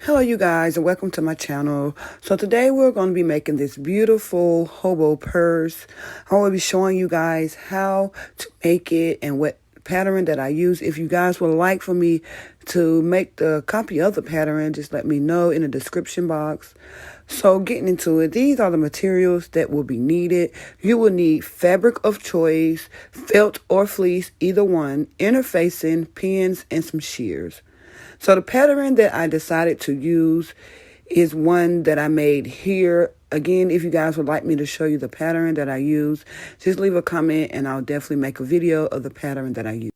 Hello you guys and welcome to my channel. So today we're going to be making this beautiful hobo purse. I will be showing you guys how to make it and what pattern that I use. If you guys would like for me to make the copy of the pattern, just let me know in the description box. So getting into it, these are the materials that will be needed. You will need fabric of choice, felt or fleece, either one, interfacing, pins, and some shears. So the pattern that I decided to use is one that I made here. Again, if you guys would like me to show you the pattern that I use, just leave a comment and I'll definitely make a video of the pattern that I use.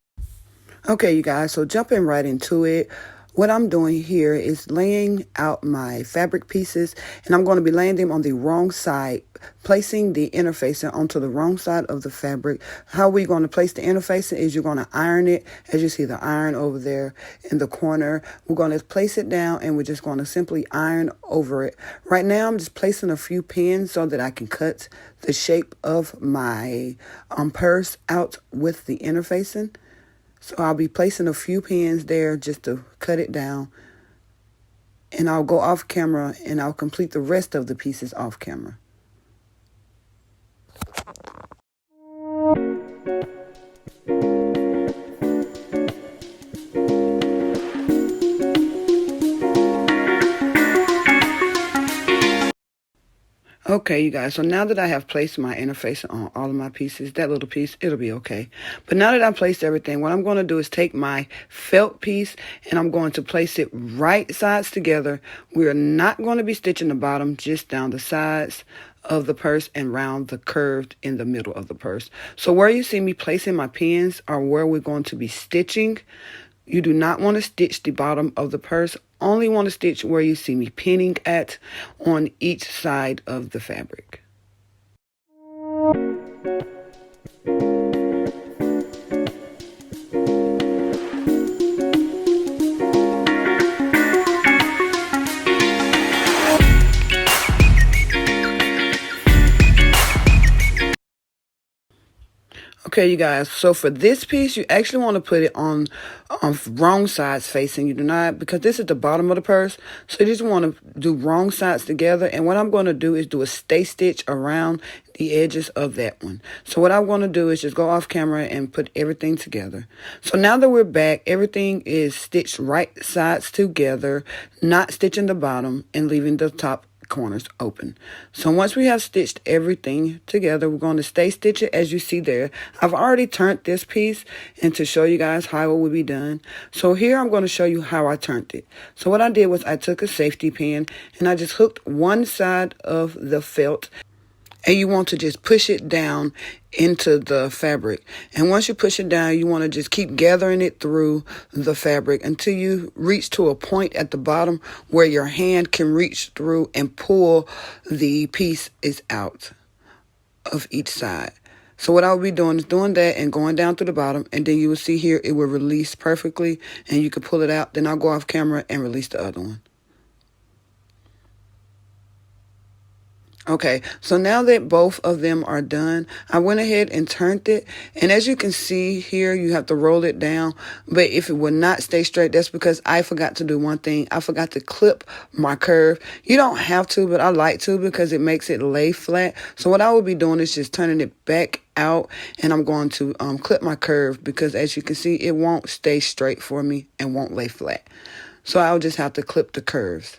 Okay, you guys, so jumping right into it. What I'm doing here is laying out my fabric pieces, and I'm going to be laying them on the wrong side, placing the interfacing onto the wrong side of the fabric. How we're going to place the interfacing is you're going to iron it. As you see the iron over there in the corner, we're going to place it down and we're just going to simply iron over it. Right now, I'm just placing a few pins so that I can cut the shape of my purse out with the interfacing. So I'll be placing a few pins there just to cut it down. And I'll go off camera and I'll complete the rest of the pieces off camera. Okay, you guys, so now that I have placed my interface on all of my pieces, that little piece, it'll be okay. But now that I've placed everything, what I'm going to do is take my felt piece and I'm going to place it right sides together. We're not going to be stitching the bottom, just down the sides of the purse and round the curve in the middle of the purse. So where you see me placing my pins are where we're going to be stitching. You do not want to stitch the bottom of the purse. Only want to stitch where you see me pinning at on each side of the fabric. Okay, you guys, so for this piece, you actually want to put it on wrong sides facing. You do not, because this is the bottom of the purse, so you just want to do wrong sides together. And what I'm going to do is do a stay stitch around the edges of that one. So what I'm going to do is just go off camera and put everything together. So now that we're back, everything is stitched right sides together, not stitching the bottom and leaving the top corners open. So once we have stitched everything together, we're going to stay stitch it as you see there. I've already turned this piece and to show you guys how it would be done. So here I'm going to show you how I turned it. So what I did was I took a safety pin and I just hooked one side of the felt. And you want to just push it down into the fabric. And once you push it down, you want to just keep gathering it through the fabric until you reach to a point at the bottom where your hand can reach through and pull the pieces out of each side. So what I'll be doing is doing that and going down to the bottom, and then you will see here it will release perfectly and you can pull it out. Then I'll go off camera and release the other one. Okay, so now that both of them are done, I went ahead and turned it. And as you can see here, you have to roll it down. But if it will not stay straight, that's because I forgot to do one thing. I forgot to clip my curve. You don't have to, but I like to because it makes it lay flat. So what I will be doing is just turning it back out. And I'm going to clip my curve because as you can see, it won't stay straight for me and won't lay flat. So I'll just have to clip the curves.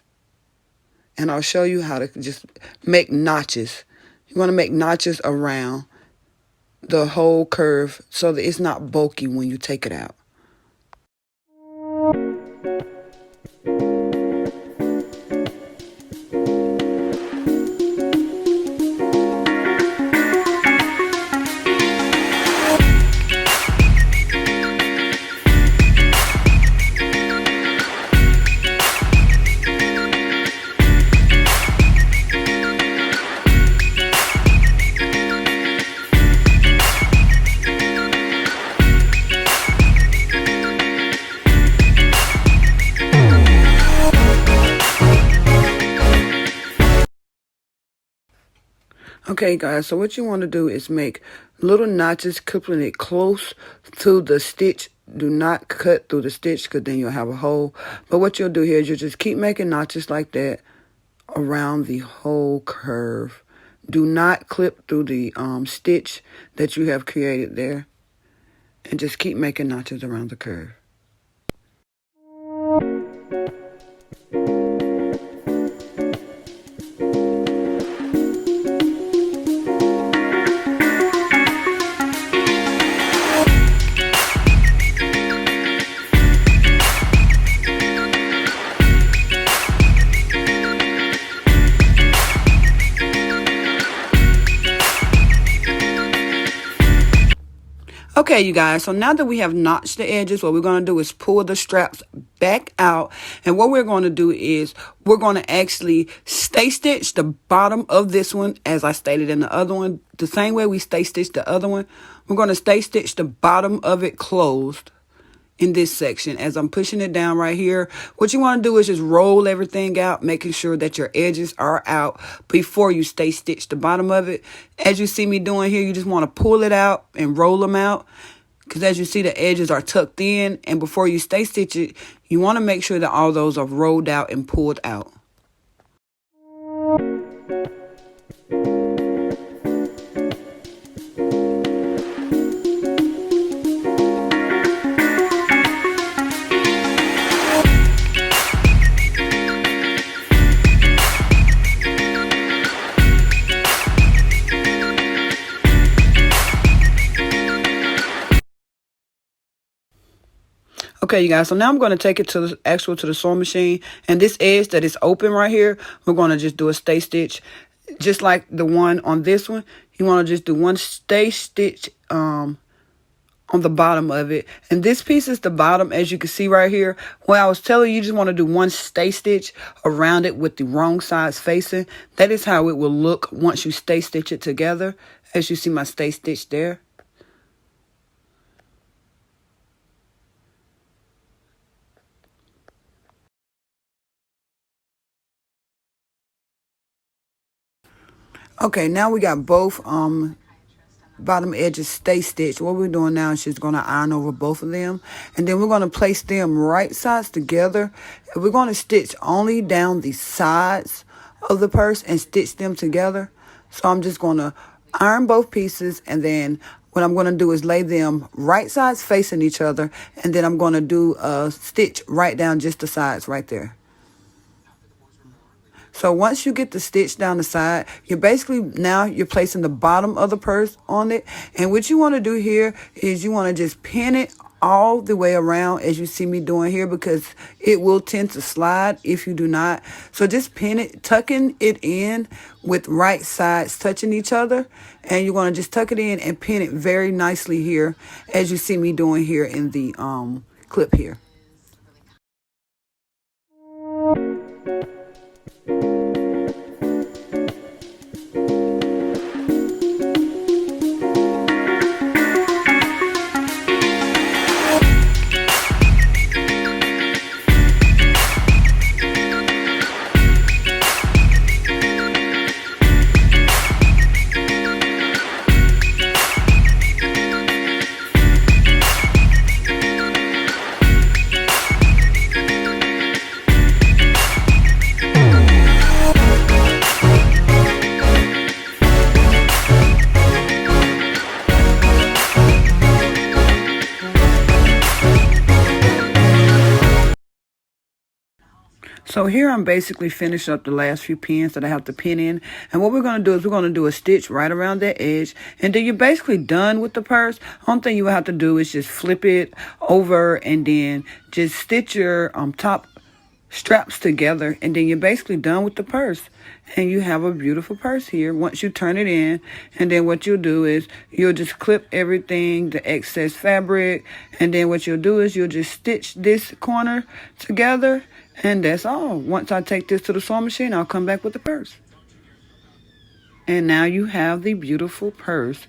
And I'll show you how to just make notches. You want to make notches around the whole curve so that it's not bulky when you take it out. Okay, guys, so what you want to do is make little notches, clipping it close to the stitch do not cut through the stitch because then you'll have a hole. But what you'll do here is you'll just keep making notches like that around the whole curve. Do not clip through the stitch that you have created there. And just keep making notches around the curve. Okay, you guys, so now that we have notched the edges, what we're going to do is pull the straps back out. And what we're going to do is we're going to actually stay stitch the bottom of this one, as I stated in the other one. The same way we stay stitch the other one, we're going to stay stitch the bottom of it closed in this section. As I'm pushing it down right here, what you want to do is just roll everything out, making sure that your edges are out before you stay stitch the bottom of it. As you see me doing here, you just want to pull it out and roll them out, because as you see, the edges are tucked in, and before you stay stitch it, you want to make sure that all those are rolled out and pulled out. Okay, you guys, so now I'm going to take it to the sewing machine, and this edge that is open right here, we're going to just do a stay stitch, just like the one on this one. You want to just do one stay stitch on the bottom of it, and this piece is the bottom, as you can see right here. Well, I was telling you, you just want to do one stay stitch around it with the wrong sides facing. That is how it will look once you stay stitch it together, as you see my stay stitch there. Okay, now we got both bottom edges stay stitched. What we're doing now is just going to iron over both of them, and then we're going to place them right sides together. And we're going to stitch only down the sides of the purse and stitch them together. So I'm just going to iron both pieces, and then what I'm going to do is lay them right sides facing each other, and then I'm going to do a stitch right down just the sides right there. So once you get the stitch down the side, you're placing the bottom of the purse on it. And what you want to do here is you want to just pin it all the way around, as you see me doing here, because it will tend to slide if you do not. So just pin it, tucking it in with right sides touching each other. And you're going to just tuck it in and pin it very nicely here, as you see me doing here in the clip here. So here I'm basically finishing up the last few pins that I have to pin in. And what we're going to do is we're going to do a stitch right around that edge. And then you're basically done with the purse. Only thing you will have to do is just flip it over and then just stitch your top straps together. And then you're basically done with the purse. And you have a beautiful purse here once you turn it in. And then what you'll do is you'll just clip everything, the excess fabric. And then what you'll do is you'll just stitch this corner together. And that's all. Once I take this to the sewing machine, I'll come back with the purse. And now you have the beautiful purse.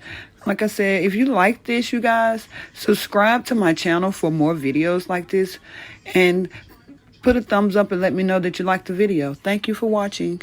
Like I said, if you like this, you guys, subscribe to my channel for more videos like this. And put a thumbs up and let me know that you liked the video. Thank you for watching.